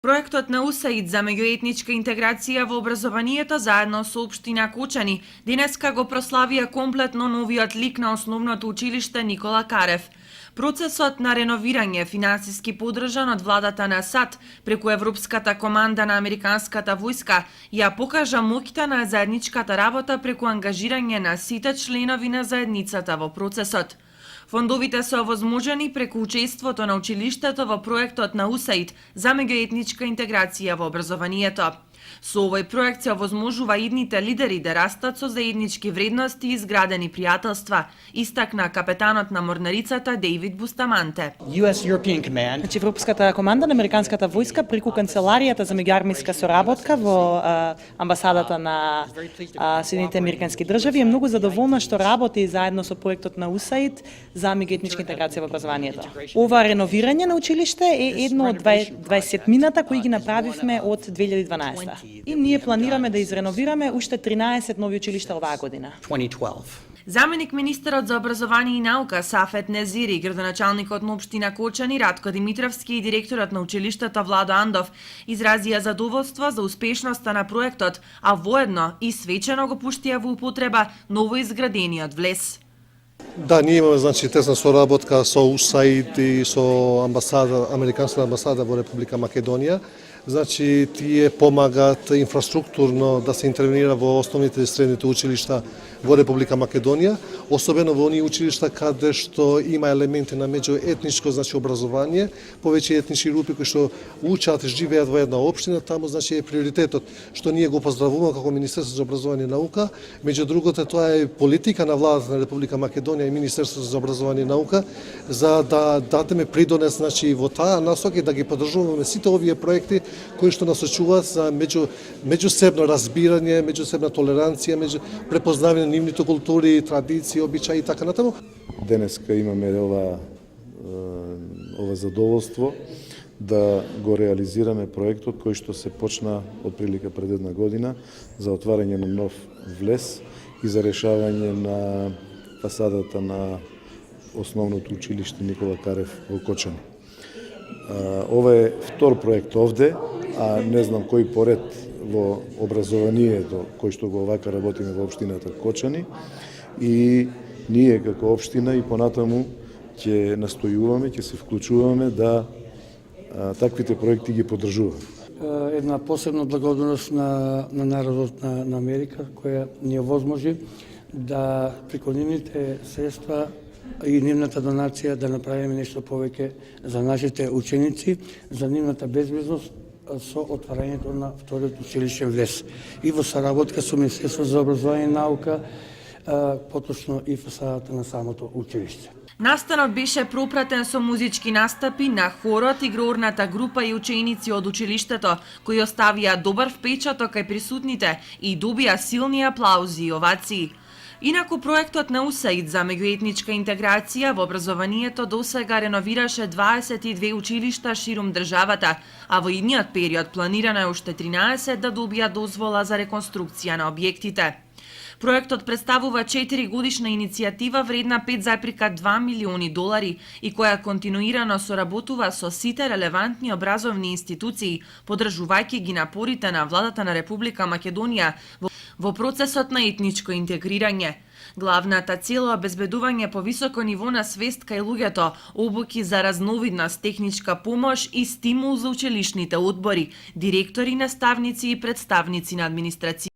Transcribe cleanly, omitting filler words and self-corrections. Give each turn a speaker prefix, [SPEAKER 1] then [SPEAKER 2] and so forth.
[SPEAKER 1] Проектот на УСАИД за меѓуетничка интеграција во образованието заедно со општина Кочани денеска го прославија комплетно новиот лик на основното училиште Никола Карев. Процесот на реновирање, финансиски поддржан од владата на САД преку Европската команда на Американската војска, ја покажа моќта на заедничката работа преку ангажирање на сите членови на заедницата во процесот. Фондовите се овозможени преку учеството на училиштето во проектот на УСАИД за меѓуетничка интеграција во образованието. Со овој проект се овозможува идните лидери да растат со заеднички вредности и изградени пријателства, истакна капетанот на морнарицата Дејвид Бустаманте.
[SPEAKER 2] Значи, Европската команда на Американската војска преку канцеларијата за меѓуармиска соработка во амбасадата на Соединетите американски држави е многу задоволна што работи заедно со проектот на УСАИД за меѓуетничка интеграција во образованието. Ова реновирање на училиште е едно од 20-мината кои ги направивме од 2012. И ние планираме да изреновираме уште 13 нови училишта оваа година.
[SPEAKER 1] Заменик министерот за образование и наука Сафет Незири, градоначалникот на општина Кочани Ратко Димитровски и директорот на училиштето Владо Андов изразија задоволство за успешноста на проектот, а воедно и свечено го пуштија во употреба новоизградениот влез.
[SPEAKER 3] Да, ние имаме тесна соработка со УСАИД и со Американската амбасада во Република Македонија. Тие помагаат инфраструктурно да се интервенира во основните и средните училишта во Република Македонија, особено во оние училишта каде што има елементи на меѓуетничко образование, повеќе етнички групи кои што учат, живеат во една општина, таму е приоритетот што ние го поздравуваме како Министерство за образование и наука. Меѓу другото, тоа е политика на владата на Република Македонија и Министерството за образование и наука за да дадеме придонес во таа насока и да ги поддржуваме сите овие проекти кои што насочуваат за меѓусебно разбирање, меѓусебна толеранција, препознавање на нивните култури, традиции, обичаи и така натаму.
[SPEAKER 4] Денеска имаме ова задоволство да го реализираме проектот кој што се почна од прилика пред една година за отварање на нов влез и за решавање на фасадата на основното училиште Никола Карев во Кочани. Ова е втор проект овде, а не знам кој поред во образованието кој што го овака работиме во општината Кочани, и ние како општина и понатаму ќе настојуваме, ќе се вклучуваме да таквите проекти ги поддржуваме.
[SPEAKER 5] Една посебна благодарност на народот на Америка која ни овозможи да преку нивните средства и нивната донација да направиме нешто повеќе за нашите ученици, за нивната безбедност со отварањето на вториот училишен влез. И во соработка со Министерство за образование и наука, поточно и фасадата на самото училиште.
[SPEAKER 1] Настанот беше пропратен со музички настапи на хорот, игроорната група и ученици од училиштето, кои оставија добар впечаток кај присутните и добија силни аплаузи и овации. Инаку проектот на УСАИД за меѓуетничка интеграција во образованието досега реновираше 22 училишта ширум државата, а во идниот период планирано е уште 13 да добија дозвола за реконструкција на објектите. Проектот представува 4-годишна иницијатива вредна $5,2 милиони и која континуирано соработува со сите релевантни образовни институции, поддржувајќи ги напорите на владата на Република Македонија во процесот на етничко интегрирање. Главната цел е обезбедување по високо ниво на свест кај луѓето, обуки за разновидност, техничка помош и стимул за училишните одбори, директори, наставници и представници на администрација.